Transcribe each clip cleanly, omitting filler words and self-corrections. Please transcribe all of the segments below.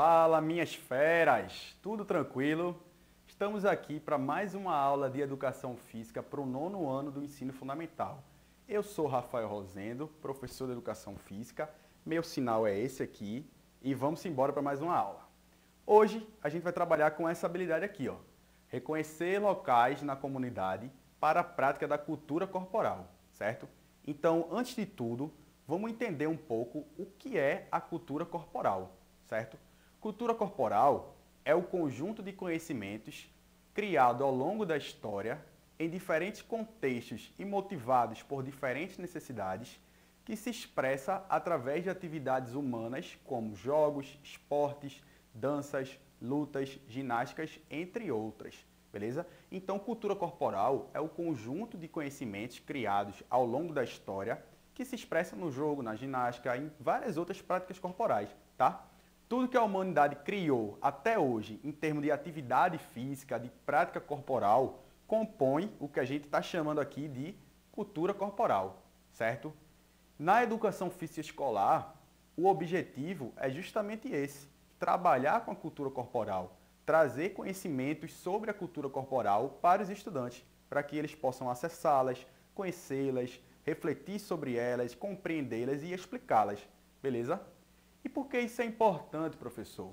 Fala, minhas feras! Tudo tranquilo? Estamos aqui para mais uma aula de Educação Física para o 9º ano do Ensino Fundamental. Eu sou Rafael Rosendo, professor de Educação Física. Meu sinal é esse aqui e vamos embora para mais uma aula. Hoje a gente vai trabalhar com essa habilidade aqui, ó. Reconhecer locais na comunidade para a prática da cultura corporal, certo? Então, antes de tudo, vamos entender um pouco o que é a cultura corporal, certo? Cultura corporal é o conjunto de conhecimentos criado ao longo da história em diferentes contextos e motivados por diferentes necessidades que se expressa através de atividades humanas como jogos, esportes, danças, lutas, ginásticas, entre outras, beleza? Então, cultura corporal é o conjunto de conhecimentos criados ao longo da história que se expressa no jogo, na ginástica e em várias outras práticas corporais, tá? Tudo que a humanidade criou até hoje em termos de atividade física, de prática corporal, compõe o que a gente está chamando aqui de cultura corporal, certo? Na educação física escolar, o objetivo é justamente esse, trabalhar com a cultura corporal, trazer conhecimentos sobre a cultura corporal para os estudantes, para que eles possam acessá-las, conhecê-las, refletir sobre elas, compreendê-las e explicá-las, beleza? E por que isso é importante, professor?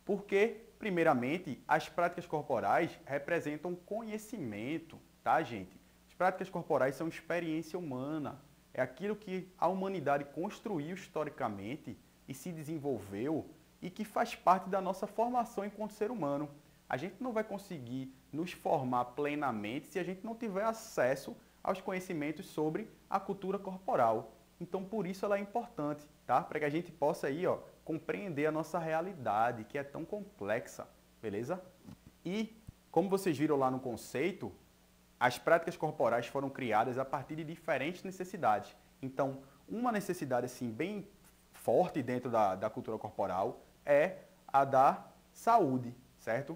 Porque, primeiramente, as práticas corporais representam conhecimento, tá, gente? As práticas corporais são experiência humana, é aquilo que a humanidade construiu historicamente e se desenvolveu e que faz parte da nossa formação enquanto ser humano. A gente não vai conseguir nos formar plenamente se a gente não tiver acesso aos conhecimentos sobre a cultura corporal. Então, por isso ela é importante, tá? Para que a gente possa aí, ó, compreender a nossa realidade, que é tão complexa, beleza? E, como vocês viram lá no conceito, as práticas corporais foram criadas a partir de diferentes necessidades. Então, uma necessidade assim bem forte dentro da cultura corporal é a da saúde, certo?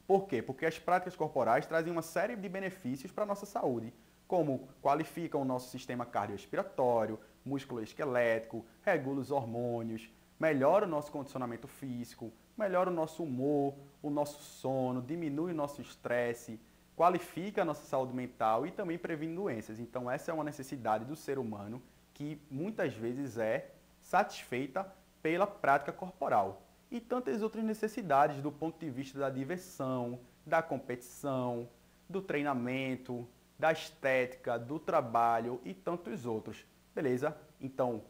Por quê? Porque as práticas corporais trazem uma série de benefícios para a nossa saúde, como qualificam o nosso sistema cardiorrespiratório, músculo esquelético, regula os hormônios, melhora o nosso condicionamento físico, melhora o nosso humor, o nosso sono, diminui o nosso estresse, qualifica a nossa saúde mental e também previne doenças. Então, essa é uma necessidade do ser humano que muitas vezes é satisfeita pela prática corporal. E tantas outras necessidades do ponto de vista da diversão, da competição, do treinamento, da estética, do trabalho e tantos outros. Beleza? Então,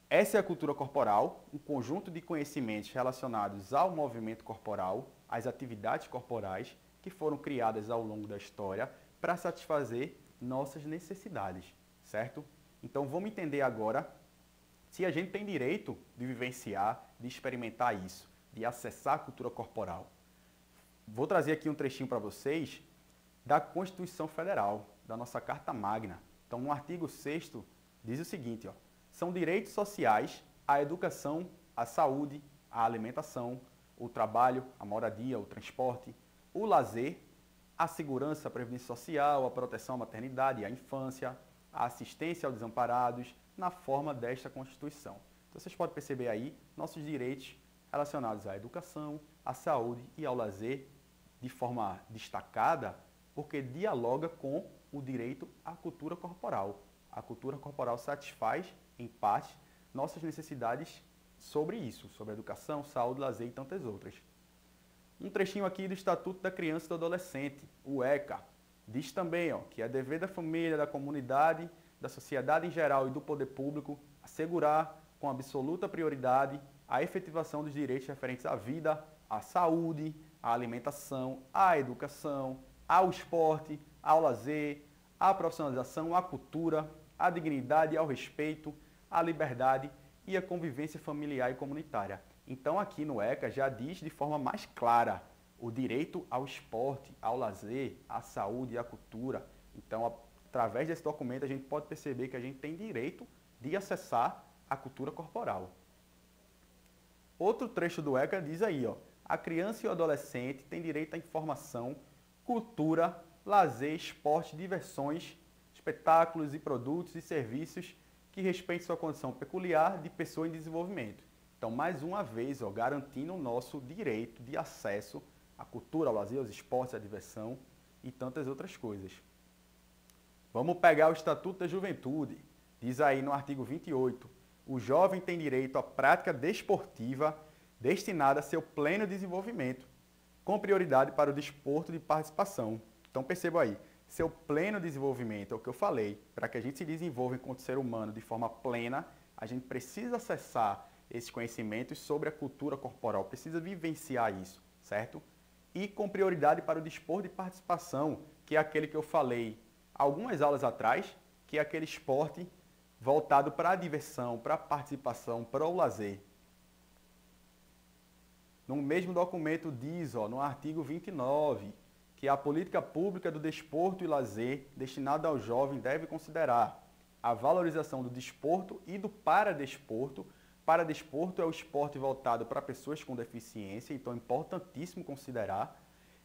essa é a cultura corporal, um conjunto de conhecimentos relacionados ao movimento corporal, às atividades corporais que foram criadas ao longo da história para satisfazer nossas necessidades, certo? Então, vamos entender agora se a gente tem direito de vivenciar, de experimentar isso, de acessar a cultura corporal. Vou trazer aqui um trechinho para vocês da Constituição Federal, da nossa Carta Magna. Então, no artigo 6º, diz o seguinte, ó, são direitos sociais a educação, a saúde, a alimentação, o trabalho, a moradia, o transporte, o lazer, a segurança, a previdência social, a proteção à maternidade e à infância, a assistência aos desamparados, na forma desta Constituição. Então, vocês podem perceber aí nossos direitos relacionados à educação, à saúde e ao lazer de forma destacada, porque dialoga com o direito à cultura corporal. A cultura corporal satisfaz, em parte, nossas necessidades sobre isso, sobre a educação, saúde, lazer e tantas outras. Um trechinho aqui do Estatuto da Criança e do Adolescente, o ECA, diz também ó, que é dever da família, da comunidade, da sociedade em geral e do poder público assegurar com absoluta prioridade a efetivação dos direitos referentes à vida, à saúde, à alimentação, à educação, ao esporte, ao lazer, à profissionalização, à cultura, à dignidade, ao respeito, à liberdade e à convivência familiar e comunitária. Então, aqui no ECA já diz de forma mais clara o direito ao esporte, ao lazer, à saúde e à cultura. Então, através desse documento, a gente pode perceber que a gente tem direito de acessar a cultura corporal. Outro trecho do ECA diz aí, ó, a criança e o adolescente têm direito à informação, cultura, lazer, esporte, diversões, espetáculos e produtos e serviços que respeitem sua condição peculiar de pessoa em desenvolvimento. Então, mais uma vez, garantindo o nosso direito de acesso à cultura, ao lazer, aos esportes, à diversão e tantas outras coisas. Vamos pegar o Estatuto da Juventude. Diz aí no artigo 28, o jovem tem direito à prática desportiva destinada a seu pleno desenvolvimento, com prioridade para o desporto de participação. Então perceba aí, seu pleno desenvolvimento é o que eu falei. Para que a gente se desenvolva enquanto ser humano de forma plena, a gente precisa acessar esses conhecimentos sobre a cultura corporal, precisa vivenciar isso, certo? E com prioridade para o desporto de participação, que é aquele que eu falei algumas aulas atrás, que é aquele esporte voltado para a diversão, para a participação, para o lazer. No mesmo documento diz, no artigo 29, que a política pública do desporto e lazer destinada ao jovem deve considerar a valorização do desporto e do paradesporto. Paradesporto é o esporte voltado para pessoas com deficiência, então é importantíssimo considerar,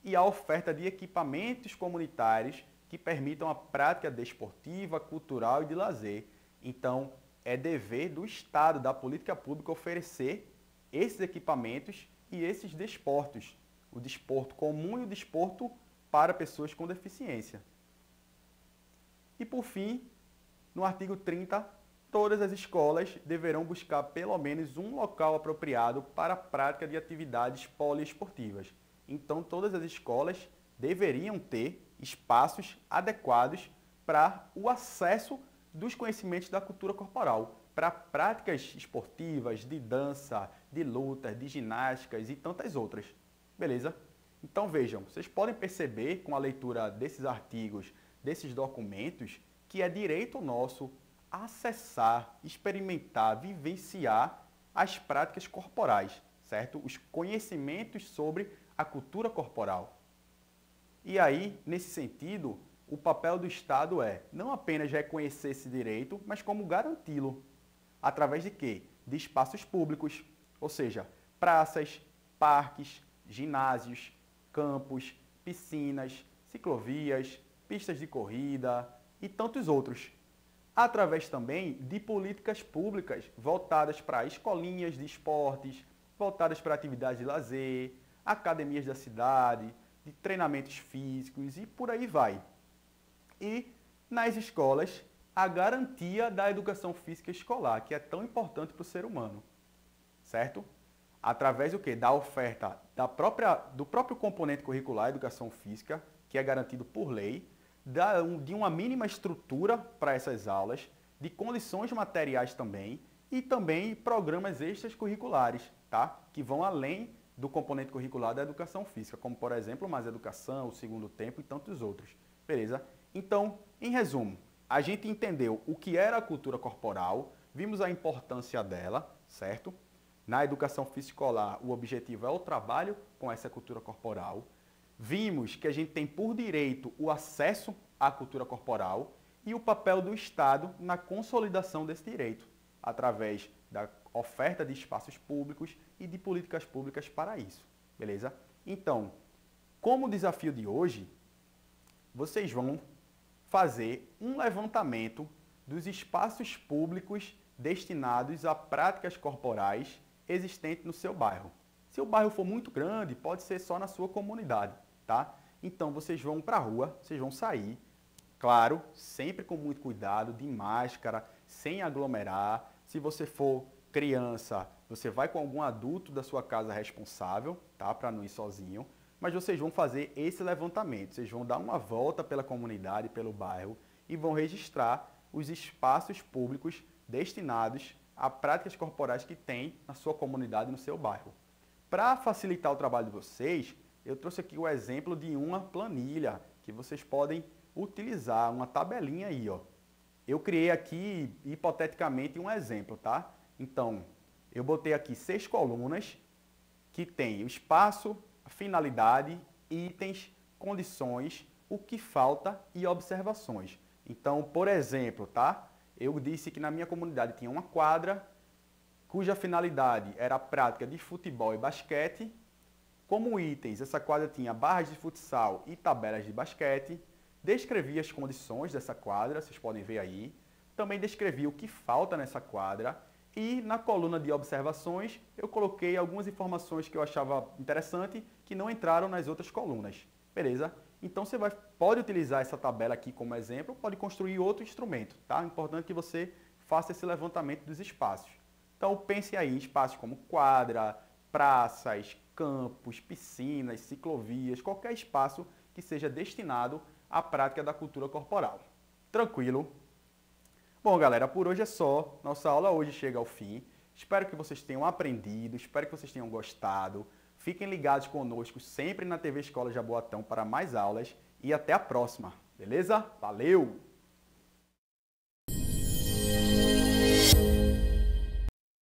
e a oferta de equipamentos comunitários que permitam a prática desportiva, cultural e de lazer. Então, é dever do Estado, da política pública, oferecer esses equipamentos e esses desportos. O desporto comum e o desporto para pessoas com deficiência. E, por fim, no artigo 30, todas as escolas deverão buscar pelo menos um local apropriado para a prática de atividades poliesportivas. Então, todas as escolas deveriam ter espaços adequados para o acesso dos conhecimentos da cultura corporal, para práticas esportivas, de dança, de luta, de ginásticas e tantas outras. Beleza? Então vejam, vocês podem perceber com a leitura desses artigos, desses documentos, que é direito nosso acessar, experimentar, vivenciar as práticas corporais, certo? Os conhecimentos sobre a cultura corporal. E aí, nesse sentido, o papel do Estado é não apenas reconhecer esse direito, mas como garanti-lo. Através de quê? De espaços públicos, ou seja, praças, parques, ginásios, campos, piscinas, ciclovias, pistas de corrida e tantos outros. Através também de políticas públicas voltadas para escolinhas de esportes, voltadas para atividades de lazer, academias da cidade, de treinamentos físicos e por aí vai. E nas escolas, a garantia da educação física escolar, que é tão importante para o ser humano, certo? Através do quê? Da oferta do próprio componente curricular, educação física, que é garantido por lei, de uma mínima estrutura para essas aulas, de condições materiais também, e também programas extras curriculares, tá? Que vão além do componente curricular da educação física, como, por exemplo, Mais Educação, o Segundo Tempo e tantos outros. Beleza? Então, em resumo, a gente entendeu o que era a cultura corporal, vimos a importância dela, certo? Na educação física escolar, o objetivo é o trabalho com essa cultura corporal. Vimos que a gente tem por direito o acesso à cultura corporal e o papel do Estado na consolidação desse direito, através da oferta de espaços públicos e de políticas públicas para isso, beleza? Então, como desafio de hoje, vocês vão fazer um levantamento dos espaços públicos destinados a práticas corporais existentes no seu bairro. Se o bairro for muito grande, pode ser só na sua comunidade, tá? Então, vocês vão para a rua, vocês vão sair, claro, sempre com muito cuidado, de máscara, sem aglomerar. Se você for criança, você vai com algum adulto da sua casa responsável, tá? Para não ir sozinho. Mas vocês vão fazer esse levantamento, vocês vão dar uma volta pela comunidade, pelo bairro e vão registrar os espaços públicos destinados a práticas corporais que tem na sua comunidade, no seu bairro. Para facilitar o trabalho de vocês, eu trouxe aqui o exemplo de uma planilha que vocês podem utilizar, uma tabelinha aí, ó. Eu criei aqui, hipoteticamente, um exemplo, tá? Então, eu botei aqui 6 colunas que tem o espaço, a finalidade, itens, condições, o que falta e observações. Então, por exemplo, tá? Eu disse que na minha comunidade tinha uma quadra cuja finalidade era a prática de futebol e basquete. Como itens, essa quadra tinha barras de futsal e tabelas de basquete. Descrevi as condições dessa quadra, vocês podem ver aí. Também descrevi o que falta nessa quadra E na coluna de observações, eu coloquei algumas informações que eu achava interessante que não entraram nas outras colunas. Beleza? Então você pode utilizar essa tabela aqui como exemplo, pode construir outro instrumento, tá? É importante que você faça esse levantamento dos espaços. Então pense aí em espaços como quadra, praças, campos, piscinas, ciclovias, qualquer espaço que seja destinado à prática da cultura corporal. Tranquilo? Bom, galera, por hoje é só. Nossa aula hoje chega ao fim. Espero que vocês tenham aprendido, espero que vocês tenham gostado. Fiquem ligados conosco sempre na TV Escola Jaboatão para mais aulas e até a próxima, beleza? Valeu!